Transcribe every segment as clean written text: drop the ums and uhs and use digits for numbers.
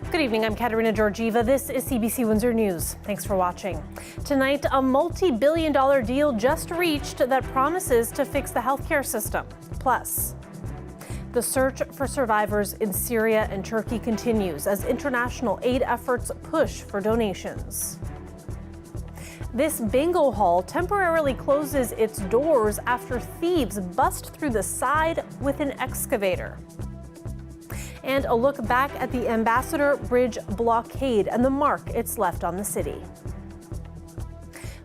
Good evening, I'm Katerina Georgieva. This is CBC Windsor News. Thanks for watching. Tonight, a multi-billion-dollar deal just reached that promises to fix the healthcare system. Plus, the search for survivors in Syria and Turkey continues as international aid efforts push for donations. This bingo hall temporarily closes its doors after thieves bust through the side with an excavator. And a look back at the Ambassador Bridge blockade and the mark it's left on the city.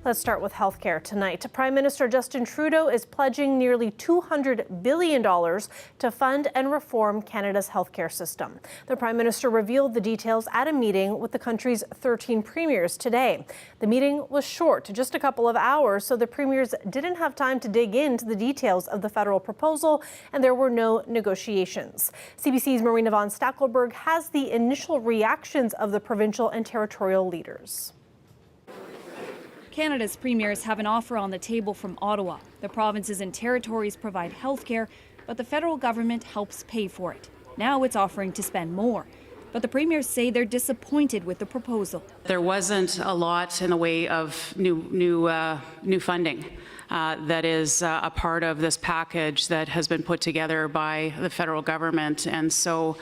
Let's start with healthcare tonight. Prime Minister Justin Trudeau is pledging nearly $200 billion to fund and reform Canada's healthcare system. The Prime Minister revealed the details at a meeting with the country's 13 premiers today. The meeting was short, just a couple of hours, so the premiers didn't have time to dig into the details of the federal proposal, and there were no negotiations. CBC's Marina von Stackelberg has the initial reactions of the provincial and territorial leaders. Canada's premiers have an offer on the table from Ottawa. The provinces and territories provide health care, but the federal government helps pay for it. Now it's offering to spend more. But the premiers say they're disappointed with the proposal. There wasn't a lot in the way of new funding that is a part of this package that has been put together by the federal government. And so,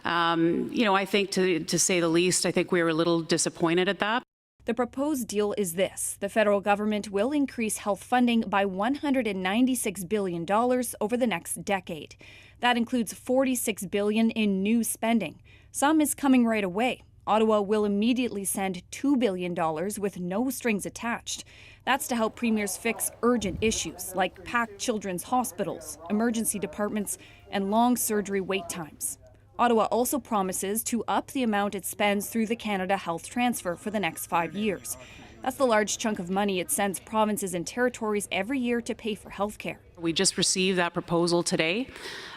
I think to say the least, I think we were a little disappointed at that. The proposed deal is this. The federal government will increase health funding by $196 billion over the next decade. That includes $46 billion in new spending. Some is coming right away. Ottawa will immediately send $2 billion with no strings attached. That's to help premiers fix urgent issues like packed children's hospitals, emergency departments, and long surgery wait times. Ottawa also promises to up the amount it spends through the Canada Health Transfer for the next 5 years. That's the large chunk of money it sends provinces and territories every year to pay for health care. We just received that proposal today.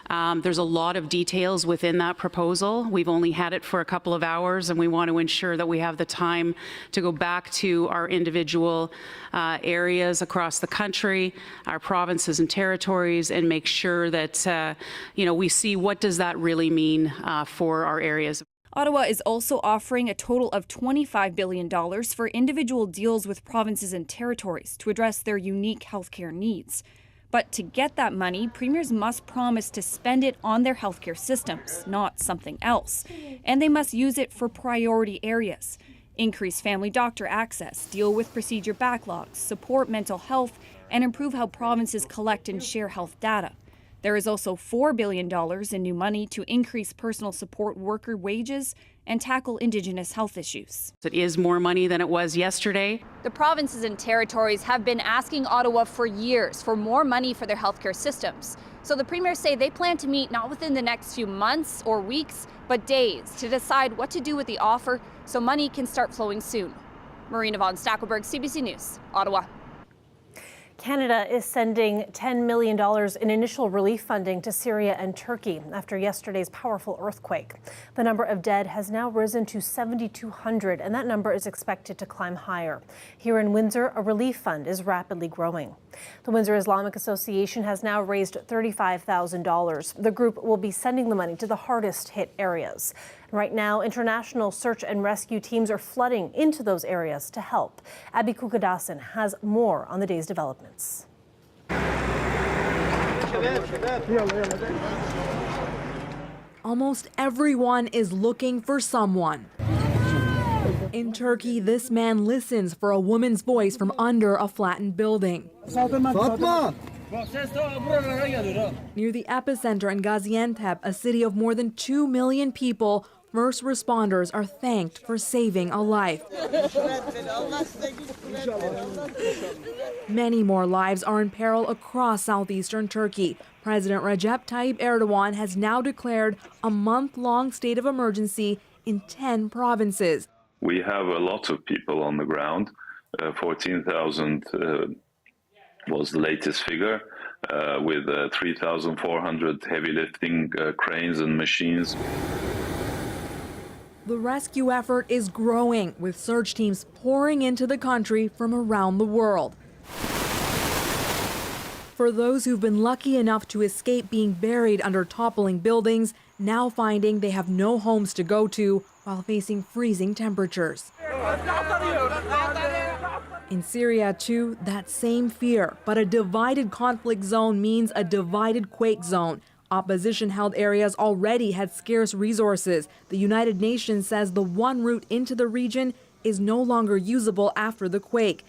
There's a lot of details within that proposal. We've only had it for a couple of hours, and we want to ensure that we have the time to go back to our individual areas across the country, our provinces and territories, and make sure that we see what does that really mean for our areas. Ottawa is also offering a total of $25 billion for individual deals with provinces and territories to address their unique healthcare needs. But to get that money, premiers must promise to spend it on their healthcare systems, not something else. And they must use it for priority areas. Increase family doctor access, deal with procedure backlogs, support mental health, and improve how provinces collect and share health data. There is also $4 billion in new money to increase personal support worker wages and tackle Indigenous health issues. It is more money than it was yesterday. The provinces and territories have been asking Ottawa for years for more money for their healthcare systems. So the premiers say they plan to meet not within the next few months or weeks, but days to decide what to do with the offer so money can start flowing soon. Marina von Stackelberg, CBC News, Ottawa. Canada is sending $10 million in initial relief funding to Syria and Turkey after yesterday's powerful earthquake. The number of dead has now risen to 7,200, and that number is expected to climb higher. Here in Windsor, a relief fund is rapidly growing. The Windsor Islamic Association has now raised $35,000. The group will be sending the money to the hardest hit areas. Right now, international search and rescue teams are flooding into those areas to help. Abby Kukadasan has more on the day's developments. Almost everyone is looking for someone. In Turkey, this man listens for a woman's voice from under a flattened building. Near the epicenter in Gaziantep, a city of more than 2 million people, first responders are thanked for saving a life. Many more lives are in peril across southeastern Turkey. President Recep Tayyip Erdogan has now declared a month-long state of emergency in 10 provinces. We have a lot of people on the ground. 14,000 was the latest figure, with 3,400 heavy lifting cranes and machines. The rescue effort is growing, with search teams pouring into the country from around the world. For those who've been lucky enough to escape being buried under toppling buildings, now finding they have no homes to go to while facing freezing temperatures. In Syria, too, that same fear. But a divided conflict zone means a divided quake zone. Opposition-held areas already had scarce resources. The United Nations says the one route into the region is no longer usable after the quake.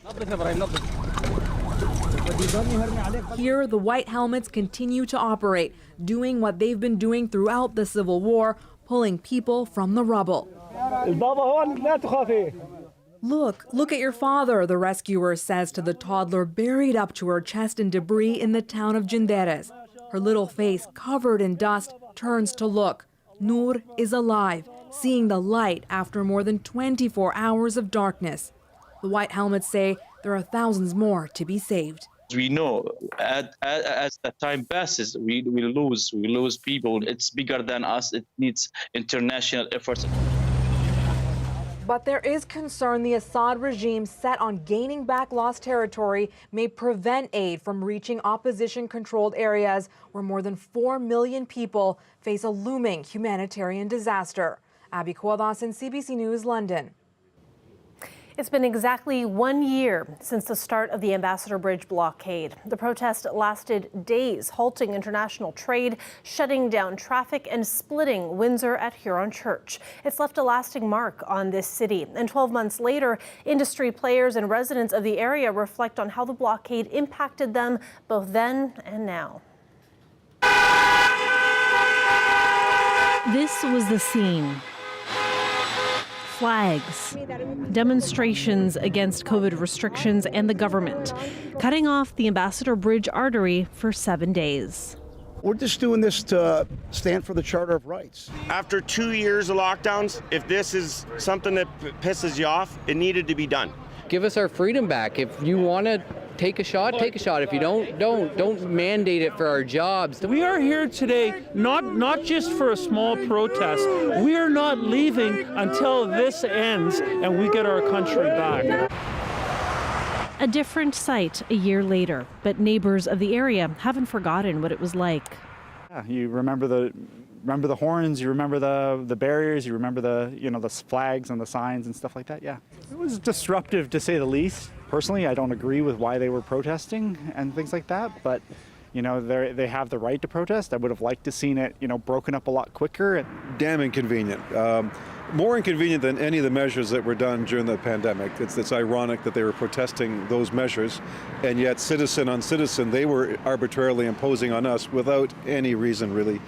Here, the white helmets continue to operate, doing what they've been doing throughout the civil war, pulling people from the rubble. Look at your father, the rescuer says to the toddler buried up to her chest in debris in the town of Jinderes. Her little face, covered in dust, turns to look. Noor is alive, seeing the light after more than 24 hours of darkness. The white helmets say there are thousands more to be saved. We know as the time passes, we lose people. It's bigger than us. It needs international efforts. But there is concern the Assad regime, set on gaining back lost territory, may prevent aid from reaching opposition-controlled areas where more than 4 million people face a looming humanitarian disaster. Abby Kwadas in CBC News, London. It's been exactly 1 year since the start of the Ambassador Bridge blockade. The protest lasted days, halting international trade, shutting down traffic, and splitting Windsor at Huron Church. It's left a lasting mark on this city. And 12 months later, industry players and residents of the area reflect on how the blockade impacted them both then and now. This was the scene. Flags, demonstrations against COVID restrictions and the government, cutting off the Ambassador Bridge artery for 7 days. We're just doing this to stand for the Charter of Rights. After 2 years of lockdowns, if this is something that pisses you off, it needed to be done. Give us our freedom back. If you want to take a shot, take a shot. If you don't mandate it for our jobs. We are here today not just for a small protest. We are not leaving until this ends and we get our country back. A different sight a year later, but neighbors of the area haven't forgotten what it was like. Yeah, you remember the horns, you remember the barriers, you remember the flags and the signs and stuff like that. Yeah, it was disruptive to say the least. Personally, I don't agree with why they were protesting and things like that, but they have the right to protest. I would have liked to seen it broken up a lot quicker. Damn inconvenient. More inconvenient than any of the measures that were done during the pandemic. It's ironic that they were protesting those measures, and yet citizen on citizen, they were arbitrarily imposing on us without any reason really,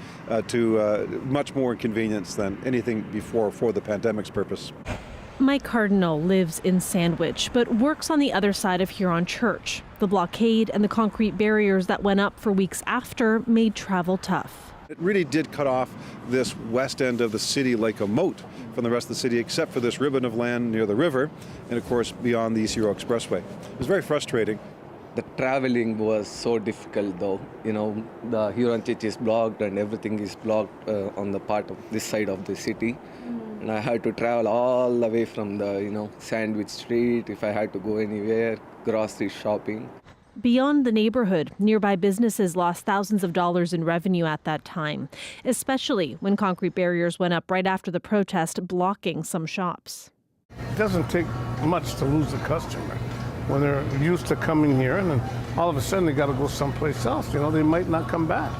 to much more inconvenience than anything before for the pandemic's purpose. Mike Cardinal lives in Sandwich, but works on the other side of Huron Church. The blockade and the concrete barriers that went up for weeks after made travel tough. It really did cut off this west end of the city like a moat from the rest of the city, except for this ribbon of land near the river, and of course beyond the East Hero Expressway. It was very frustrating. The traveling was so difficult though. The Huron Church is blocked and everything is blocked on the part of this side of the city. And I had to travel all the way from the, Sandwich Street if I had to go anywhere, grocery shopping. Beyond the neighborhood, nearby businesses lost thousands of dollars in revenue at that time, especially when concrete barriers went up right after the protest, blocking some shops. It doesn't take much to lose a customer when they're used to coming here and then all of a sudden they got to go someplace else. They might not come back.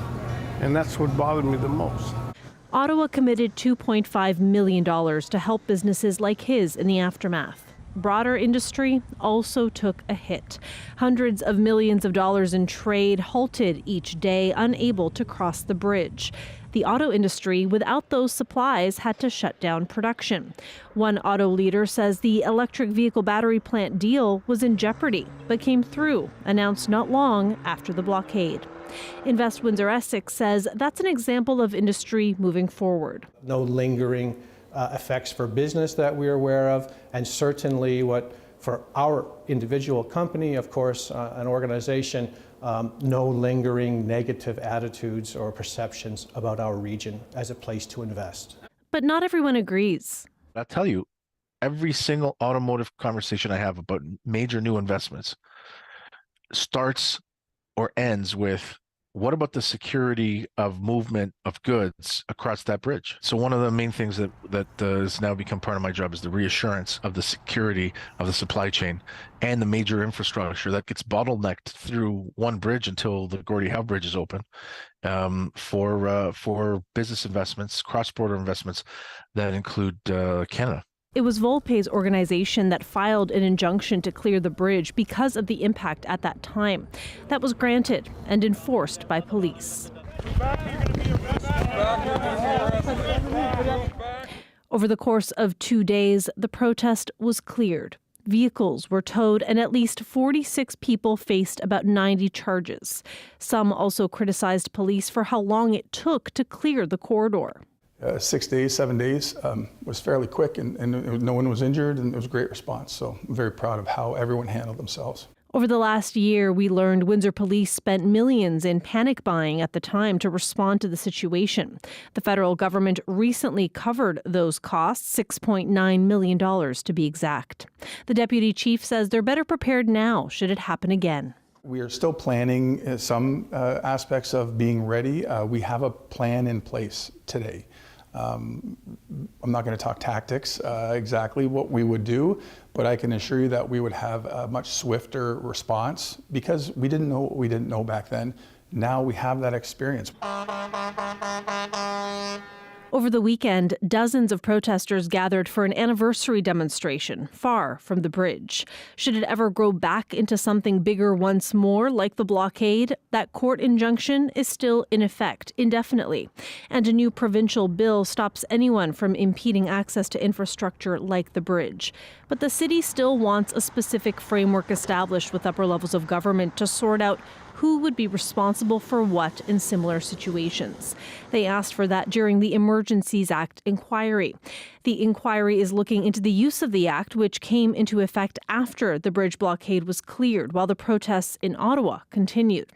And that's what bothered me the most. Ottawa committed $2.5 million to help businesses like his in the aftermath. Broader industry also took a hit. Hundreds of millions of dollars in trade halted each day, unable to cross the bridge. The auto industry, without those supplies, had to shut down production. One auto leader says the electric vehicle battery plant deal was in jeopardy, but came through, announced not long after the blockade. Invest Windsor Essex says that's an example of industry moving forward. No lingering effects for business that we're aware of, and certainly what for our individual company, of course, an organization, no lingering negative attitudes or perceptions about our region as a place to invest. But not everyone agrees. I'll tell you, every single automotive conversation I have about major new investments starts or ends with, what about the security of movement of goods across that bridge? So one of the main things that has now become part of my job is the reassurance of the security of the supply chain and the major infrastructure that gets bottlenecked through one bridge until the Gordie Howe Bridge is open, for business investments, cross-border investments that include Canada. It was Volpe's organization that filed an injunction to clear the bridge because of the impact at that time. That was granted and enforced by police. Over the course of 2 days, the protest was cleared. Vehicles were towed and at least 46 people faced about 90 charges. Some also criticized police for how long it took to clear the corridor. 6 days, 7 days was fairly quick, and no one was injured, and it was a great response. So I'm very proud of how everyone handled themselves. Over the last year, we learned Windsor police spent millions in panic buying at the time to respond to the situation. The federal government recently covered those costs, $6.9 million to be exact. The deputy chief says they're better prepared now should it happen again. We are still planning some aspects of being ready. We have a plan in place today. I'm not going to talk tactics, exactly what we would do, but I can assure you that we would have a much swifter response because we didn't know what we didn't know back then. Now we have that experience. Over the weekend, dozens of protesters gathered for an anniversary demonstration far from the bridge. Should it ever grow back into something bigger once more, like the blockade, that court injunction is still in effect indefinitely. And a new provincial bill stops anyone from impeding access to infrastructure like the bridge. But the city still wants a specific framework established with upper levels of government to sort out who would be responsible for what in similar situations. They asked for that during the Emergencies Act inquiry. The inquiry is looking into the use of the act, which came into effect after the bridge blockade was cleared, while the protests in Ottawa continued.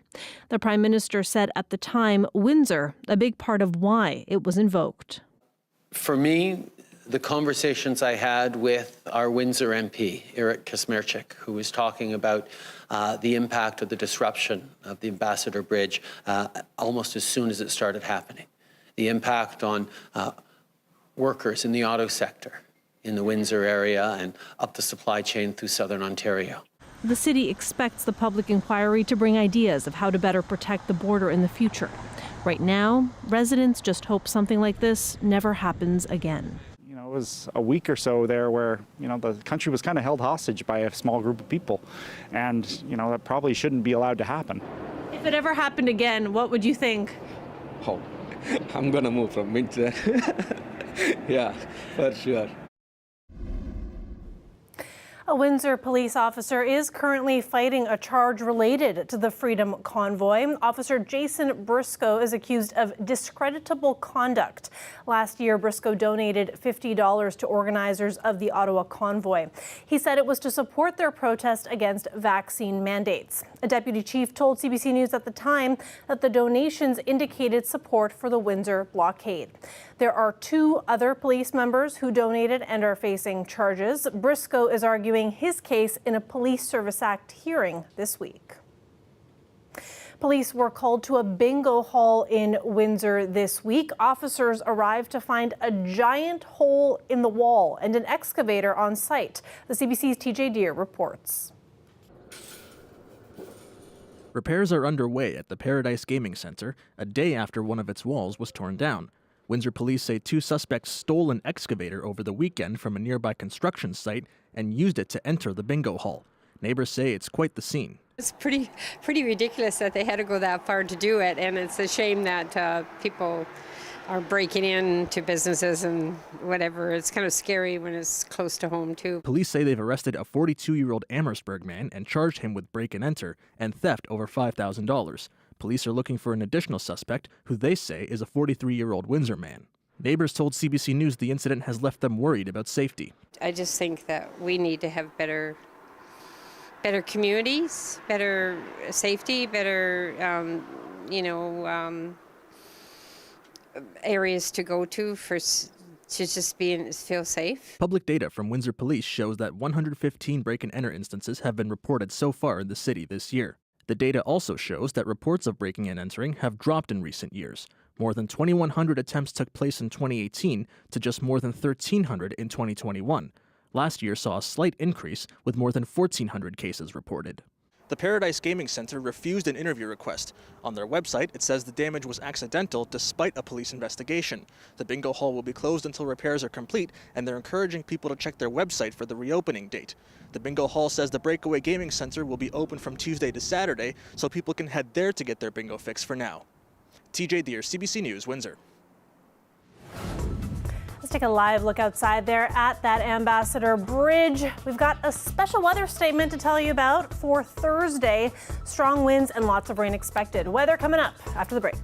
The Prime Minister said at the time, Windsor, a big part of why it was invoked. For me, the conversations I had with our Windsor MP, Eric Kazmierczak, who was talking about the impact of the disruption of the Ambassador Bridge almost as soon as it started happening. The impact on workers in the auto sector in the Windsor area and up the supply chain through southern Ontario. The city expects the public inquiry to bring ideas of how to better protect the border in the future. Right now, residents just hope something like this never happens again. It was a week or so there where, the country was kind of held hostage by a small group of people. And, that probably shouldn't be allowed to happen. If it ever happened again, what would you think? Oh, I'm going to move from Windsor. Yeah, for sure. A Windsor police officer is currently fighting a charge related to the Freedom Convoy. Officer Jason Briscoe is accused of discreditable conduct. Last year, Briscoe donated $50 to organizers of the Ottawa convoy. He said it was to support their protest against vaccine mandates. A deputy chief told CBC News at the time that the donations indicated support for the Windsor blockade. There are 2 other police members who donated and are facing charges. Briscoe is arguing his case in a Police Service Act hearing this week. Police were called to a bingo hall in Windsor this week. Officers arrived to find a giant hole in the wall and an excavator on site. The CBC's TJ Deer reports. Repairs are underway at the Paradise Gaming Centre a day after one of its walls was torn down. Windsor police say 2 suspects stole an excavator over the weekend from a nearby construction site and used it to enter the bingo hall. Neighbors say it's quite the scene. It's pretty ridiculous that they had to go that far to do it, and it's a shame that people are breaking into businesses and whatever. It's kind of scary when it's close to home, too. Police say they've arrested a 42-year-old Amherstburg man and charged him with break and enter and theft over $5,000. Police are looking for an additional suspect, who they say is a 43-year-old Windsor man. Neighbors told CBC News the incident has left them worried about safety. I just think that we need to have better communities, better safety, better, areas to go to to just feel safe. Public data from Windsor Police shows that 115 break and enter instances have been reported so far in the city this year. The data also shows that reports of breaking and entering have dropped in recent years. More than 2,100 attempts took place in 2018 to just more than 1,300 in 2021. Last year saw a slight increase, with more than 1,400 cases reported. The Paradise Gaming Center refused an interview request. On their website, it says the damage was accidental despite a police investigation. The bingo hall will be closed until repairs are complete, and they're encouraging people to check their website for the reopening date. The bingo hall says the Breakaway Gaming Center will be open from Tuesday to Saturday, so people can head there to get their bingo fix for now. TJ Deere, CBC News, Windsor. Let's take a live look outside there at that Ambassador Bridge. We've got a special weather statement to tell you about for Thursday. Strong winds and lots of rain expected. Weather coming up after the break.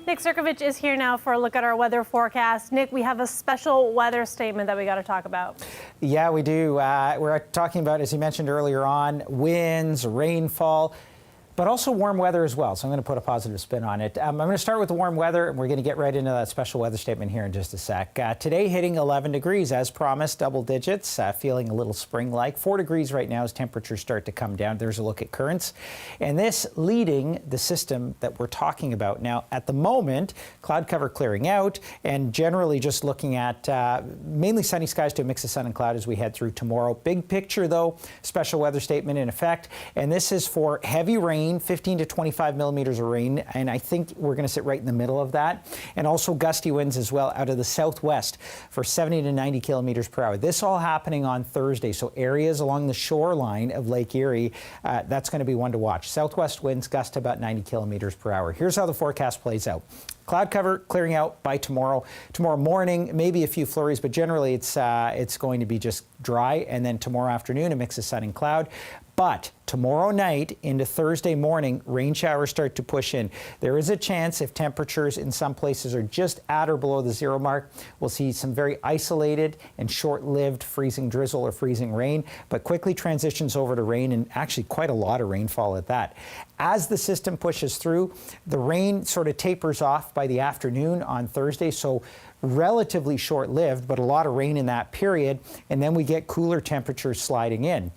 Nick Sirkovich is here now for a look at our weather forecast. Nick, we have a special weather statement that we got to talk about. Yeah, we do. We're talking about, as you mentioned earlier on, winds, rainfall. but also warm weather as well. So I'm going to put a positive spin on it. I'm going to start with the warm weather, and we're going to get right into that special weather statement here in just a sec. Today hitting 11 degrees as promised, double digits, feeling a little spring-like. 4 degrees right now as temperatures start to come down. There's a look at currents. And this leading the system that we're talking about. Now, at the moment, cloud cover clearing out, and generally just looking at mainly sunny skies to a mix of sun and cloud as we head through tomorrow. Big picture, though, special weather statement in effect. And this is for heavy rain, 15 to 25 millimeters of rain, and I think we're going to sit right in the middle of that. And also gusty winds as well out of the southwest for 70 to 90 kilometers per hour. This all happening on Thursday, so areas along the shoreline of Lake Erie, that's going to be one to watch. Southwest winds gust about 90 kilometers per hour. Here's how the forecast plays out. Cloud cover clearing out by tomorrow. Tomorrow morning, maybe a few flurries, but generally it's going to be just dry. And then tomorrow afternoon, a mix of sun and cloud. But tomorrow night into Thursday morning, rain showers start to push in. There is a chance if temperatures in some places are just at or below the 0 mark, we'll see some very isolated and short-lived freezing drizzle or freezing rain, but quickly transitions over to rain, and actually quite a lot of rainfall at that. As the system pushes through, the rain sort of tapers off by the afternoon on Thursday, so relatively short-lived, but a lot of rain in that period, and then we get cooler temperatures sliding in.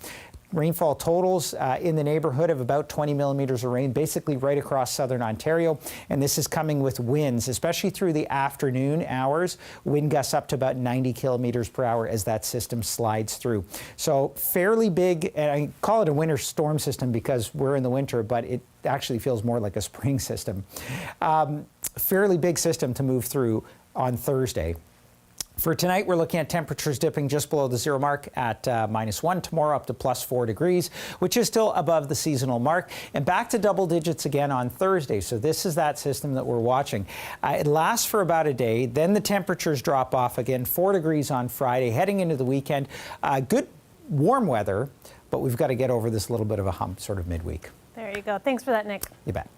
Rainfall totals in the neighborhood of about 20 millimeters of rain, basically right across southern Ontario. And this is coming with winds, especially through the afternoon hours. Wind gusts up to about 90 kilometers per hour as that system slides through. So fairly big, and I call it a winter storm system because we're in the winter, but it actually feels more like a spring system. Fairly big system to move through on Thursday. For tonight, we're looking at temperatures dipping just below the 0 mark at -1. Tomorrow up to +4 degrees, which is still above the seasonal mark. And back to double digits again on Thursday. So this is that system that we're watching. It lasts for about a day. Then the temperatures drop off again. 4 degrees on Friday, heading into the weekend. Good warm weather, but we've got to get over this little bit of a hump sort of midweek. There you go. Thanks for that, Nick. You bet.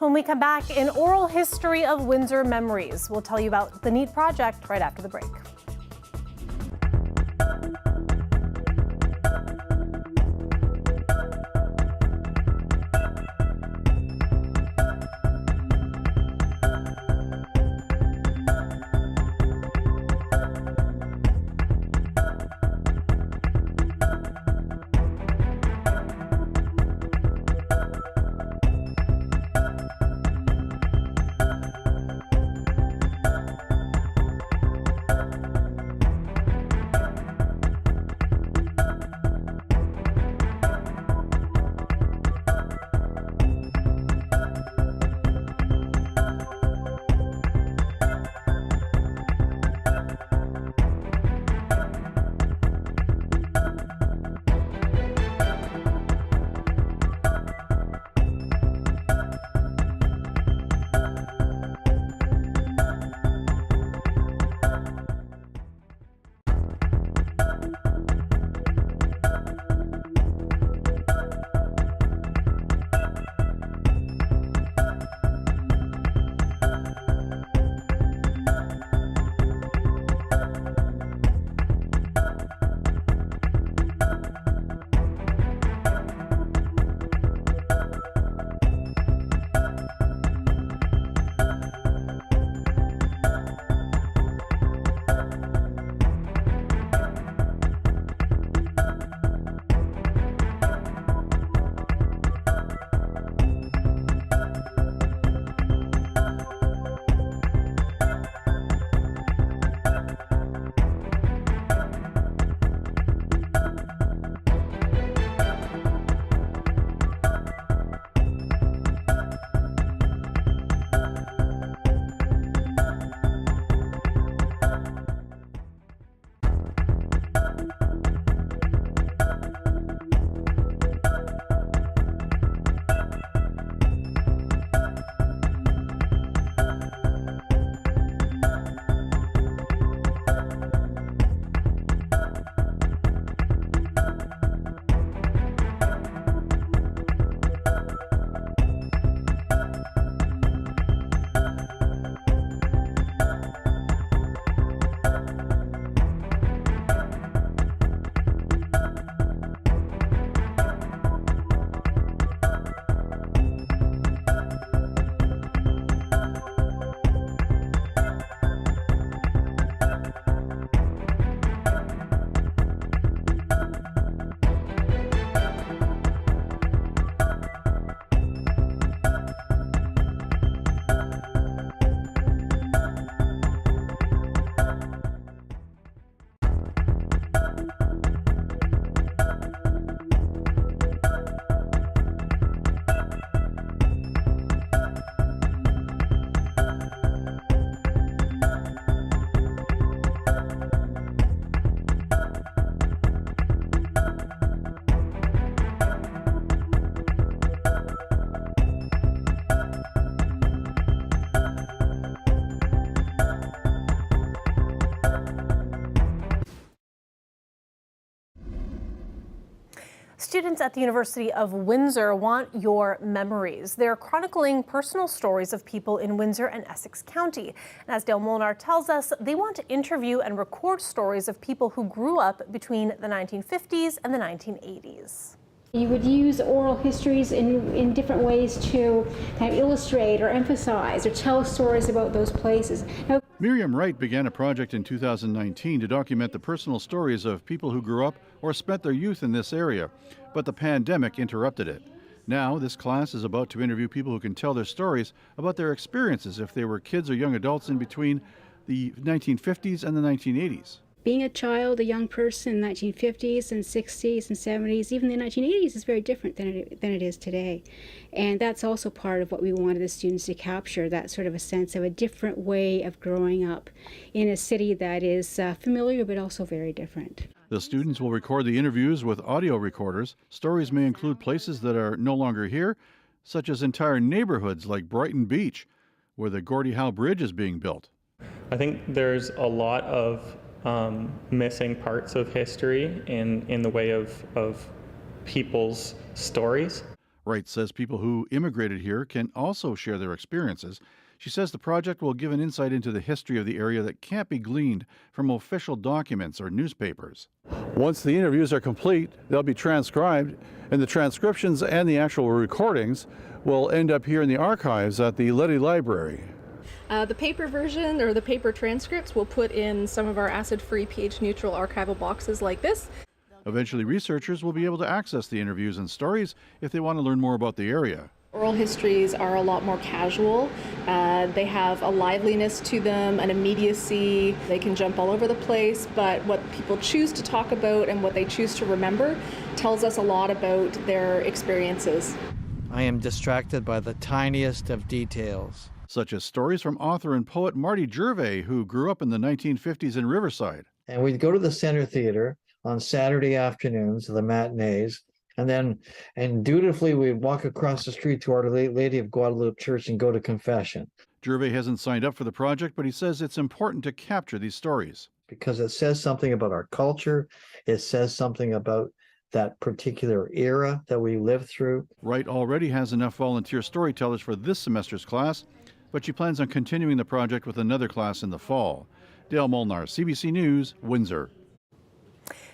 When we come back, an oral history of Windsor memories. We'll tell you about the neat project right after the break. Students at the University of Windsor want your memories. They're chronicling personal stories of people in Windsor and Essex County. And as Dale Molnar tells us, they want to interview and record stories of people who grew up between the 1950s and the 1980s. You would use oral histories in different ways to kind of illustrate or emphasize or tell stories about those places. Now, Miriam Wright began a project in 2019 to document the personal stories of people who grew up or spent their youth in this area, but the pandemic interrupted it. Now, this class is about to interview people who can tell their stories about their experiences if they were kids or young adults in between the 1950s and the 1980s. being a child, a young person in the 1950s and 60s and 70s, even the 1980s, is very different than it is today. And that's also part of what we wanted the students to capture, that sort of a sense of a different way of growing up in a city that is familiar but also very different. The students will record the interviews with audio recorders. Stories may include places that are no longer here, such as entire neighborhoods like Brighton Beach, where the Gordie Howe Bridge is being built. I think there's a lot of missing parts of history in the way of people's stories. Wright says people who immigrated here can also share their experiences. She says the project will give an insight into the history of the area that can't be gleaned from official documents or newspapers. Once the interviews are complete, they'll be transcribed, and the transcriptions and the actual recordings will end up here in the archives at the Leddy Library. The paper version or the paper transcripts we'll put in some of our acid-free, pH-neutral archival boxes like this. Eventually, researchers will be able to access the interviews and stories if they want to learn more about the area. Oral histories are a lot more casual. They have a liveliness to them, an immediacy. They can jump all over the place, but what people choose to talk about and what they choose to remember tells us a lot about their experiences. I am distracted by the tiniest of details, such as stories from author and poet Marty Gervais, who grew up in the 1950s in Riverside. And we'd go to the Center Theater on Saturday afternoons, the matinees, and dutifully we'd walk across the street to Our Lady of Guadalupe Church and go to confession. Gervais hasn't signed up for the project, but he says it's important to capture these stories. Because it says something about our culture, it says something about that particular era that we lived through. Wright already has enough volunteer storytellers for this semester's class, but she plans on continuing the project with another class in the fall. Dale Molnar, CBC News, Windsor.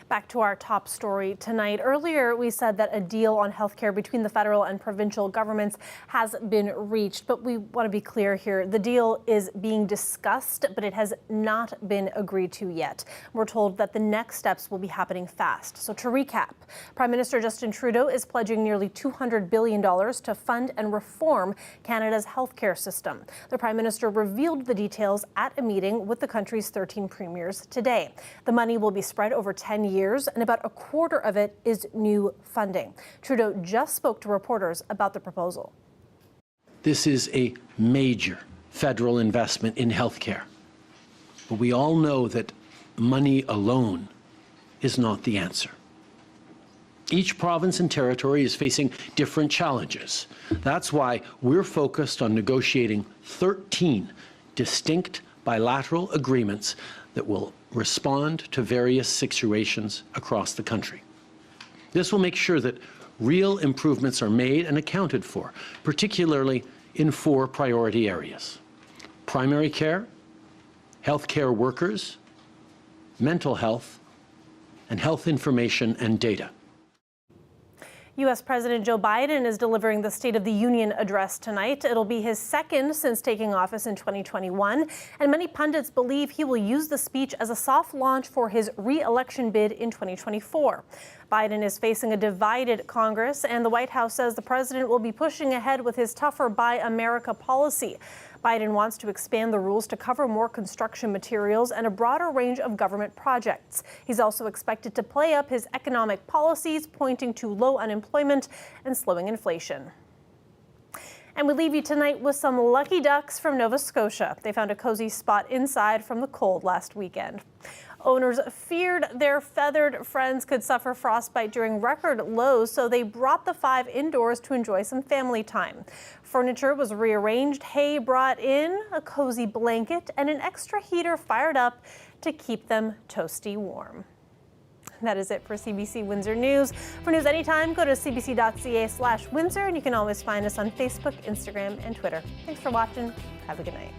Back to our top story tonight. Earlier, we said that a deal on healthcare between the federal and provincial governments has been reached, but we want to be clear here. The deal is being discussed, but it has not been agreed to yet. We're told that the next steps will be happening fast. So to recap, Prime Minister Justin Trudeau is pledging nearly $200 billion to fund and reform Canada's healthcare system. The Prime Minister revealed the details at a meeting with the country's 13 premiers today. The money will be spread over 10 years, and about a quarter of it is new funding. Trudeau just spoke to reporters about the proposal. This is a major federal investment in healthcare. But we all know that money alone is not the answer. Each province and territory is facing different challenges. That's why we're focused on negotiating 13 distinct bilateral agreements that will respond to various situations across the country. This will make sure that real improvements are made and accounted for, particularly in 4 priority areas: primary care, healthcare workers, mental health, and health information and data. U.S. President Joe Biden is delivering the State of the Union address tonight. It'll be his second since taking office in 2021, and many pundits believe he will use the speech as a soft launch for his re-election bid in 2024. Biden is facing a divided Congress, and the White House says the president will be pushing ahead with his tougher Buy America policy. Biden wants to expand the rules to cover more construction materials and a broader range of government projects. He's also expected to play up his economic policies, pointing to low unemployment and slowing inflation. And we leave you tonight with some lucky ducks from Nova Scotia. They found a cozy spot inside from the cold last weekend. Owners feared their feathered friends could suffer frostbite during record lows, so they brought the 5 indoors to enjoy some family time. Furniture was rearranged, hay brought in, a cozy blanket, and an extra heater fired up to keep them toasty warm. That is it for CBC Windsor News. For news anytime, go to cbc.ca/Windsor, and you can always find us on Facebook, Instagram, and Twitter. Thanks for watching. Have a good night.